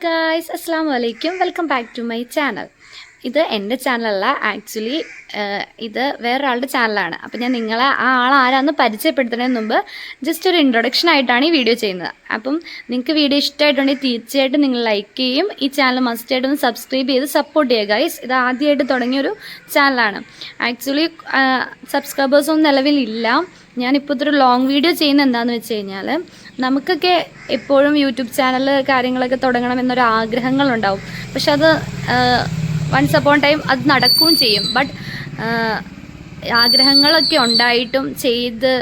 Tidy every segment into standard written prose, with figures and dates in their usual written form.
Guys അസ്സലാമു അലൈക്കും welcome back to my channel. ഇത് എൻ്റെ ചാനലല്ല, ആക്ച്വലി ഇത് വേറൊരാളുടെ ചാനലാണ്. അപ്പോൾ ഞാൻ നിങ്ങളെ ആ ആളാരാന്ന് പരിചയപ്പെടുത്തുന്നതിന് മുമ്പ് ജസ്റ്റ് ഒരു ഇൻട്രൊഡക്ഷൻ ആയിട്ടാണ് ഈ വീഡിയോ ചെയ്യുന്നത്. അപ്പം നിങ്ങൾക്ക് വീഡിയോ ഇഷ്ടമായിട്ടുണ്ടെങ്കിൽ തീർച്ചയായിട്ടും നിങ്ങൾ ലൈക്ക് ചെയ്യും. ഈ ചാനൽ മസ്റ്റായിട്ടൊന്ന് സബ്സ്ക്രൈബ് ചെയ്ത് സപ്പോർട്ട് ചെയ്യുക ഗൈസ്. ഇത് ആദ്യമായിട്ട് തുടങ്ങിയൊരു ചാനലാണ്. ആക്ച്വലി സബ്സ്ക്രൈബേഴ്സൊന്നും നിലവിലില്ല. ഞാനിപ്പോൾ ഇതൊരു ലോങ് വീഡിയോ ചെയ്യുന്നത് എന്താണെന്ന് വെച്ച് കഴിഞ്ഞാൽ, നമുക്കൊക്കെ എപ്പോഴും യൂട്യൂബ് ചാനൽ കാര്യങ്ങളൊക്കെ തുടങ്ങണം എന്നൊരു ആഗ്രഹങ്ങളുണ്ടാവും. പക്ഷെ അത് വൺസ് അപ്പോൺ ടൈം അത് നടക്കുകയും ചെയ്യും. ബട്ട് ആഗ്രഹങ്ങളൊക്കെ ഉണ്ടായിട്ടും ചെയ്ത്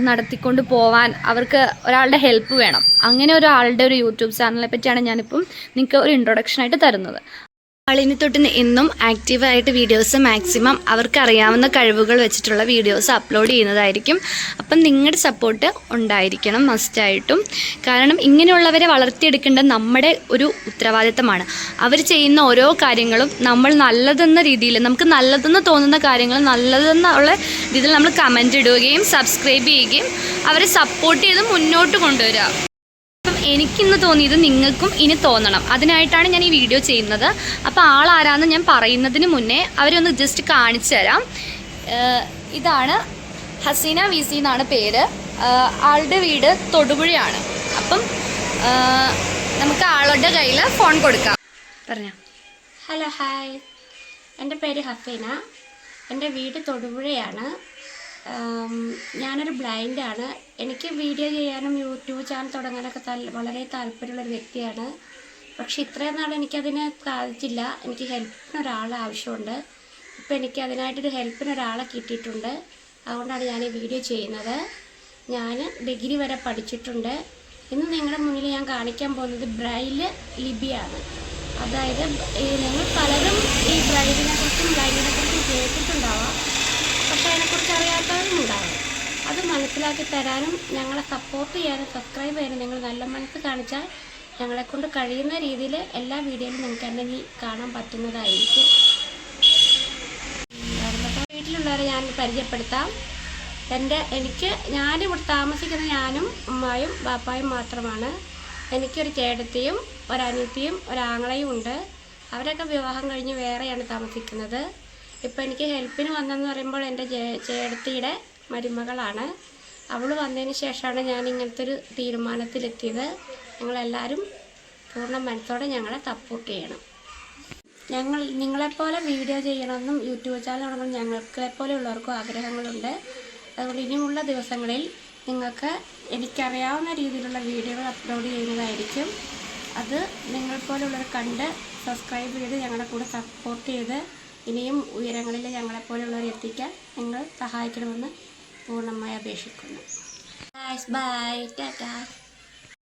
നടത്തിക്കൊണ്ട് പോവാൻ അവർക്ക് ഒരാളുടെ ഹെൽപ്പ് വേണം. അങ്ങനെ ഒരാളുടെ ഒരു യൂട്യൂബ് ചാനലിനെ പറ്റിയാണ് ഞാനിപ്പം നിങ്ങൾക്ക് ഒരു ഇൻട്രൊഡക്ഷനായിട്ട് തരുന്നത്. ആളിനി തൊട്ട് എന്നും ആക്റ്റീവായിട്ട് വീഡിയോസ് മാക്സിമം അവർക്കറിയാവുന്ന കഴിവുകൾ വെച്ചിട്ടുള്ള വീഡിയോസ് അപ്ലോഡ് ചെയ്യുന്നതായിരിക്കും. അപ്പം നിങ്ങളുടെ സപ്പോർട്ട് ഉണ്ടായിരിക്കണം മസ്റ്റായിട്ടും. കാരണം ഇങ്ങനെയുള്ളവരെ വളർത്തിയെടുക്കേണ്ടത് നമ്മുടെ ഒരു ഉത്തരവാദിത്തമാണ്. അവർ ചെയ്യുന്ന ഓരോ കാര്യങ്ങളും നമ്മൾ നല്ലതെന്ന രീതിയിൽ, നമുക്ക് നല്ലതെന്ന് തോന്നുന്ന കാര്യങ്ങൾ നല്ലതെന്നുള്ള രീതിയിൽ നമ്മൾ കമൻ്റ് ഇടുകയും സബ്സ്ക്രൈബ് ചെയ്യുകയും അവരെ സപ്പോർട്ട് ചെയ്ത് മുന്നോട്ട് കൊണ്ടുവരിക. എനിക്കിന്ന് തോന്നിയത് നിങ്ങൾക്കും ഇനി തോന്നണം. അതിനായിട്ടാണ് ഞാൻ ഈ വീഡിയോ ചെയ്യുന്നത്. അപ്പോൾ ആളാരാന്ന് ഞാൻ പറയുന്നതിന് മുന്നേ അവരൊന്ന് ജസ്റ്റ് കാണിച്ചു തരാം. ഇതാണ് ഹസീന വിസി എന്നാണ് പേര്. ആളുടെ വീട് തൊടുപുഴയാണ്. അപ്പം നമുക്ക് ആളുടെ കയ്യിൽ ഫോൺ കൊടുക്കാം. പറഞ്ഞോ. Hello, hi. എൻ്റെ പേര് ഹസീന. എൻ്റെ വീട് തൊടുപുഴയാണ്. ഞാനൊരു ബ്ലൈൻഡാണ്. എനിക്ക് വീഡിയോ ചെയ്യാനും യൂട്യൂബ് ചാനൽ തുടങ്ങാനൊക്കെ വളരെ താല്പര്യമുള്ളൊരു വ്യക്തിയാണ്. പക്ഷേ ഇത്രയും നാൾ എനിക്കതിന് സാധിച്ചില്ല. എനിക്ക് ഹെൽപ്പിന് ഒരാളെ ആവശ്യമുണ്ട്. ഇപ്പോൾ എനിക്ക് അതിനായിട്ടൊരു ഹെൽപ്പിന് ഒരാളെ കിട്ടിയിട്ടുണ്ട്. അതുകൊണ്ടാണ് ഞാൻ ഈ വീഡിയോ ചെയ്യുന്നത്. ഞാൻ ഡിഗ്രി വരെ പഠിച്ചിട്ടുണ്ട്. ഇന്ന് നിങ്ങളുടെ മുന്നിൽ ഞാൻ കാണിക്കാൻ പോകുന്നത് ബ്രൈല് ലിപിയാണ്. അതായത് നിങ്ങൾ പലരും ഈ ബ്രൈലിനെ കുറിച്ചും ബ്ലൈൻഡിനെ കുറിച്ചും കേട്ടിട്ടുണ്ടാവാം. പക്ഷേ അതിനെക്കുറിച്ച് അറിയാത്തവരുമുണ്ടാവും. അത് മനസ്സിലാക്കി തരാനും ഞങ്ങളെ സപ്പോർട്ട് ചെയ്യാനും സബ്സ്ക്രൈബ് ചെയ്യാനും നിങ്ങൾ നല്ല മനസ്സ് കാണിച്ചാൽ ഞങ്ങളെക്കൊണ്ട് കഴിയുന്ന രീതിയിൽ എല്ലാ വീഡിയോയിലും നിങ്ങൾക്ക് എന്നെ കാണാൻ പറ്റുന്നതായിരിക്കും. വീട്ടിലുള്ളവരെ ഞാൻ പരിചയപ്പെടുത്താം. ഞാനിവിടെ താമസിക്കുന്ന ഞാനും ഉമ്മായും ബാപ്പായും മാത്രമാണ്. എനിക്കൊരു ചേട്ടത്തിയും ഒരനിയത്തിയും ഒരാങ്ങളയും ഉണ്ട്. അവരൊക്കെ വിവാഹം കഴിഞ്ഞ് വേറെയാണ് താമസിക്കുന്നത്. ഇപ്പോൾ എനിക്ക് ഹെൽപ്പിന് വന്നതെന്ന് പറയുമ്പോൾ എൻ്റെ ചേട്ടത്തിയുടെ മരുമകളാണ്. അവൾ വന്നതിന് ശേഷമാണ് ഞാൻ ഇങ്ങനത്തെ ഒരു തീരുമാനത്തിലെത്തിയത്. നിങ്ങളെല്ലാവരും പൂർണ്ണ മനസ്സോടെ ഞങ്ങളെ സപ്പോർട്ട് ചെയ്യണം. നിങ്ങളെപ്പോലെ വീഡിയോ ചെയ്യണമെന്നും യൂട്യൂബ് ചാനൽ തുടങ്ങണം ഞങ്ങളെപ്പോലെയുള്ളവർക്കും ആഗ്രഹങ്ങളുണ്ട്. അതുകൊണ്ട് ഇനിയുമുള്ള ദിവസങ്ങളിൽ നിങ്ങൾക്ക് എനിക്കറിയാവുന്ന രീതിയിലുള്ള വീഡിയോകൾ അപ്ലോഡ് ചെയ്യുന്നതായിരിക്കും. അത് നിങ്ങളെപ്പോലെയുള്ളവർ കണ്ട് സബ്സ്ക്രൈബ് ചെയ്ത് ഞങ്ങളുടെ കൂടെ സപ്പോർട്ട് ചെയ്ത് ഇനിയും ഉയരങ്ങളിൽ ഞങ്ങളെപ്പോലെയുള്ളവരെ എത്തിക്കാൻ നിങ്ങൾ സഹായിക്കണമെന്ന് പൂർണ്ണമായി അപേക്ഷിക്കുന്നു. ബൈ, ടാറ്റാ.